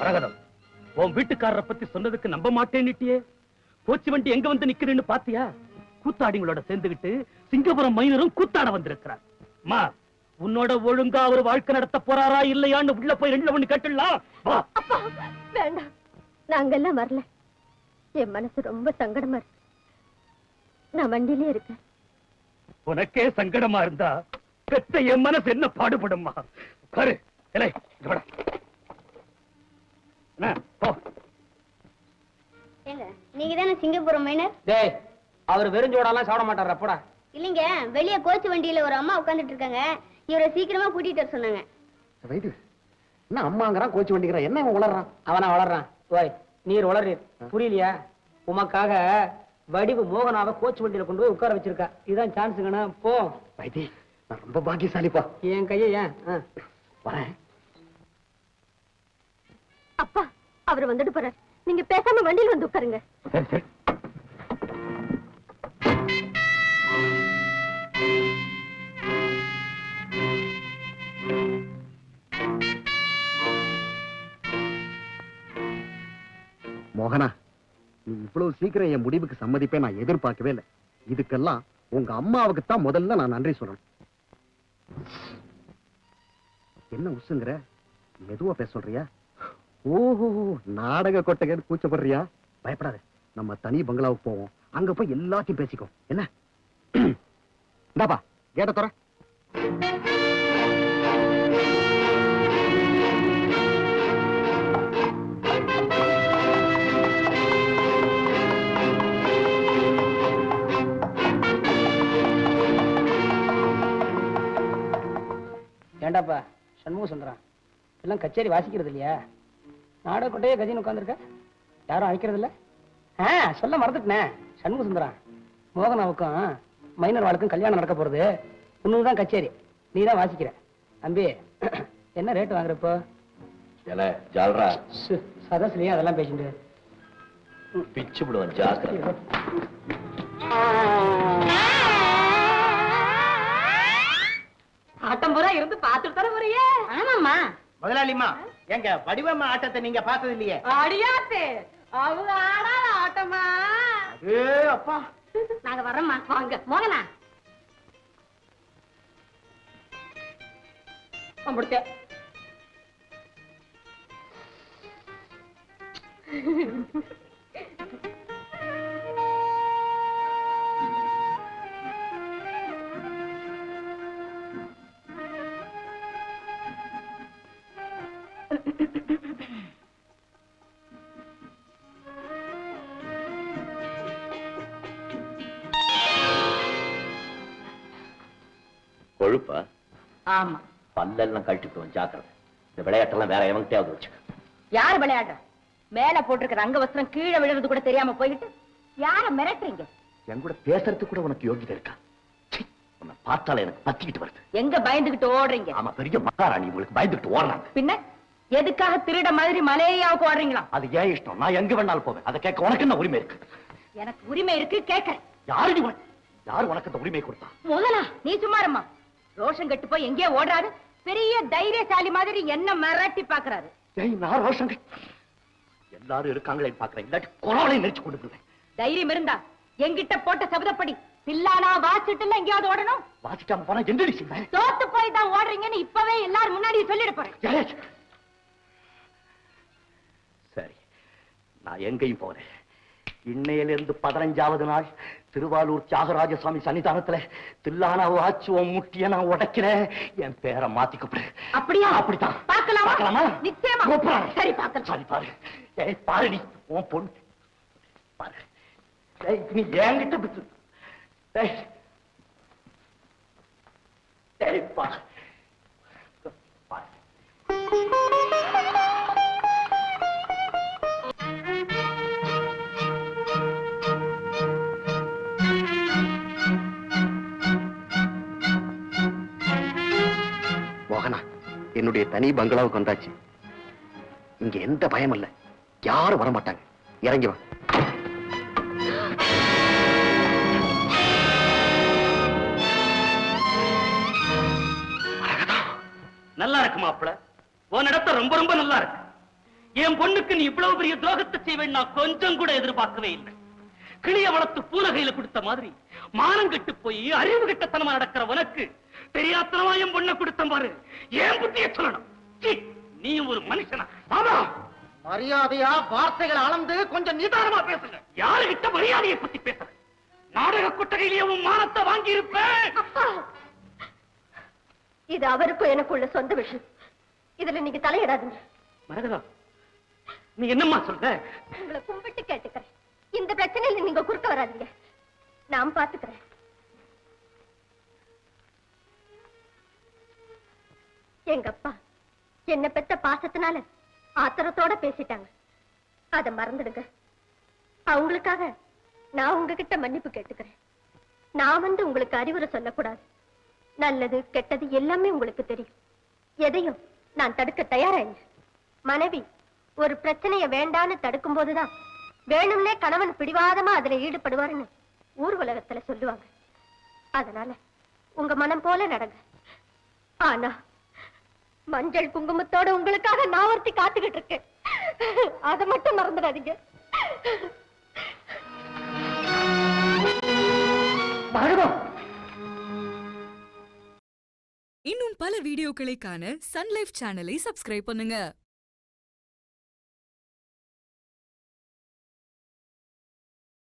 மரகதம், உன் வீட்டுக்காரரை பத்தி சொன்னதுக்கு நம்ப மாட்டேன்னுட்டியே. கோச்சி வண்டி எங்க வந்து நிக்கிறேன்னு பாத்தியா? கூத்தாடிங்களோட சேர்ந்துகிட்டு சிங்கபுரம் மைனரும் கூத்தாட வந்திருக்கிறார். மா, உன்னோட ஒழுங்கா அவர் வாழ்க்கை நடத்த போறாரா இல்லையான்னு உள்ள போய் ரெண்டு மணி கட்டலாம். வேண்டாம், நாங்கெல்லாம் வரல. என் மனசு ரொம்ப சங்கடமா இருக்கு. நான் வண்டியிலே இருக்கேன். உனக்கே சங்கடமா இருந்தா பெத்த என் மனசு என்ன பாடுபடுமா? பாரு, நீங்க தானே சிங்கப்பூரம் மைனர்? அவர் வெறுஞ்சோடெல்லாம் சாப்பிட மாட்டார். அப்படா இல்லைங்க, வெளியே கோச்சு வண்டியில ஒரு அம்மா உட்காந்துட்டு இருக்காங்க. இவரை சீக்கிரமா கூட்டிட்டு வர சொன்னாங்க. என்ன அம்மாங்கிறான், கோச்சு வண்டிக்கிறான், என்ன வளர்றான்? அவனா வளர்றான். ஓய், நீர் வளர்றீர், புரியலையா? உமக்காக வடிவு மோகனாவை கோச்சு வண்டியில கொண்டு போய் உட்கார வச்சிருக்கா. இதுதான் சான்ஸுங்கண்ணா. போ வைத்தி, நான் ரொம்ப பாக்கியசாலிப்பா. என் கையை ஏன் வரேன். அப்பா, அவர் வந்துட்டு போறார். நீங்க பேசாம வண்டியில் வந்து உட்காருங்க. மோகனா, நீ இவ்வளவு சீக்கிரம் என் முடிவுக்கு சம்மதிப்பே நான் எதிர்பார்க்கவே இல்லை. இதுக்கெல்லாம் உங்க அம்மாவுக்கு தான் முதல்ல நான் நன்றி சொல்லணும். என்ன உசுங்கிற? மெதுவா பேச சொல்றியா? ஓஹோ, நாடக கொட்டைக்கு கூச்சப்படுறியா? பயப்படாத, நம்ம தனி பங்களாவுக்கு போவோம். அங்க போய் எல்லாத்தையும் பேசிக்கோ. என்ன? இந்தாப்பா, கேட்ட தர. ஏண்டாப்பா சண்முகம் சொல்றான், எல்லாம் கச்சேரி வாசிக்கிறது இல்லையா? நாடக கொட்டையே கஜின்னு உட்காந்துருக்க, யாரும் அழைக்கிறது இல்ல. சொல்ல மறந்துட்டேன். சண்முக சுந்தரம், மோகனாவுக்கும் மைனர் வாழ்க்கும் கல்யாணம் நடக்க போறது. உன்னுதான் கச்சேரி, நீ தான் வாசிக்கிற. தம்பி, என்ன ரேட்டு வாங்குறப்போ? சதஸ்லயே அதெல்லாம் பேசிட்டு பிச்சு விடுவேன். ஜாக்கிரதை. ஆட்டம் பூரா இருந்து பாத்துட்டு தர முறையே. ஆமாம்மா. முதலாளிமா, எங்க வடிவம்மா ஆட்டத்தை நீங்க பார்த்தது இல்லையே? அடியாத்தே, அவங்க ஆடாத ஆட்டமா? அப்பா, நாங்க வர்றோம்மா. வாங்க மோகனா. முடிச்ச கொழுப்பா? ஆமா. பல்லெல்லாம் கழட்டிவிடுவோம். ஜாக்கிரதை. இந்த விளையாட்டெல்லாம் வேற எவன்கிட்டயாவது வச்சுக்க. யாரு விளையாடுற? மேல போட்டிருக்கிற அங்க வஸ்திரம் கீழே விழுறது கூட தெரியாம போயிட்டு யார மிரட்டுறீங்க? என் கூட பேசுறதுக்கு கூட உனக்கு யோகிதை இருக்கா? உன்னை பார்த்தால எனக்கு பத்திக்கிட்டு வருது. எங்க பயந்துகிட்டு ஓடுறீங்க? ஆமா, பெரிய மகாராணி உங்களுக்கு பயந்துகிட்டு ஓடுறாங்க. பின்ன எதுக்காக திருட மாதிரி மலையாவுக்கு ஓடுறீங்களா? அது ஏன் இஷ்டம். நான் எங்க வேணாலும் போவேன். அதை கேட்க உனக்கு என்ன உரிமை இருக்கு? எனக்கு உரிமை இருக்கு, கேட்க. யாரு உனக்கு அந்த உரிமை கொடுத்தா? முதலா நீ சும்மாரம்மா. ரோஷம் கட்டு போய் எங்கேயோ ஓடுறாரு. பெரிய தைரியசாலி மாதிரி என்ன மிரட்டி பாக்குறாரு. நான் ரோஷம் எல்லாரும் இருக்காங்களே பாக்குறேன். இல்லாட்டி கொரோனை நெரிச்சு கொண்டு போவேன். தைரியம் இருந்தா எங்கிட்ட போட்ட சபதப்படி பில்லானா வாசிட்டு எங்கேயாவது ஓடணும். வாசிக்காம போனா எந்திரி. தோத்து போய் தான் ஓடுறீங்கன்னு இப்பவே எல்லாரும் முன்னாடி சொல்லிட போறேன். சரி, நான் எங்கேயும் போறேன். இன்னையிலிருந்து 15வது நாள் திருவாலூர் தியாகராஜசாமி சன்னிதானத்துல தில்லானாவை ஆச்சுவோம் முட்டிய நான் உடைக்கிறேன். என் பேரை மாத்தி கூப்பிடு. அப்படியா? அப்படித்தான். பார்க்கலாமா? நிச்சயமா. சரி, பார்க்கலாம். சரி, பாரு. பாரு, நீ உன் பொண்ணு பாரு. நீ என்கிட்ட பிடிச்சு பாரு. மோகனா, என்னுடைய தனி பங்களாவுக்கு வந்தாச்சு. இங்க எந்த பயம் இல்ல, யாரும் வரமாட்டாங்க. இறங்கி வா. நல்லா இருக்கு மாப்பிள, உன் இடத்த ரொம்ப ரொம்ப நல்லா இருக்கு. என் பொண்ணுக்கு நீ இவ்வளவு பெரிய துரோகத்தை செய்வேன் நான் கொஞ்சம் கூட எதிர்பார்க்கவே இல்லை. கிளிய வளர்த்து பூலகையில கொடுத்த மாதிரி மானம் கெட்டு போய் அறிவு கெட்டத்தனமா நடக்கிற உனக்கு தெரியாத்தனமா என் பொண்ணை கொடுத்த பாரு. ஏன் புத்திய சொல்லணும்? சீ, நீ ஒரு மனுஷனா? பாபா, மரியாதையா வார்த்தைகளை அளந்து கொஞ்சம் நிதானமா பேசுங்க. யாருகிட்ட மரியாதையை பத்தி பேசுற? நாடக கொட்டகையிலேயே உன் மானத்தை வாங்கி இருப்பேன். இது அவருக்கும் எனக்குள்ள சொந்த விஷயம். இதுல நீங்க தலையிடாதீங்க. மரகதா, நீ என்னம்மா சொல்ற? உங்களை கும்பிட்டு கேட்டுக்கிறேன், இந்த பிரச்சனையில நீங்க குறுக்க வராதீங்க. நான் பாத்துக்கிறேன். எங்க அப்பா என்ன பெத்த பாசத்தினால ஆத்திரத்தோட பேசிட்டாங்க. அத மறந்துடுங்க. அவங்களுக்காக நான் உங்ககிட்ட மன்னிப்பு கேட்டுக்கிறேன். நான் வந்து உங்களுக்கு அறிவுரை சொல்லக்கூடாது. நல்லது கெட்டது எல்லாமே உங்களுக்கு தெரியும். எதையும் நான் தடுக்க தயாரா இல்லை. மனைவி ஒரு பிரச்சனைய வேண்டான்னு தடுக்கும் போதுதான் வேணும்னே கணவன் பிடிவாதமா அதுல ஈடுபடுவாருன்னு ஊர் உலகத்துல சொல்லுவாங்க. அதனால உங்க மனம் போல நடங்க. ஆனா மஞ்சள் குங்குமத்தோட உங்களுக்காக நான் ஒருத்தி காத்துக்கிட்டு இருக்கேன். அதை மட்டும் மறந்துடாதீங்க. இன்னும் பல வீடியோக்களை காண சன் லைஃப் சேனலை சப்ஸ்கிரைப் பண்ணுங்க.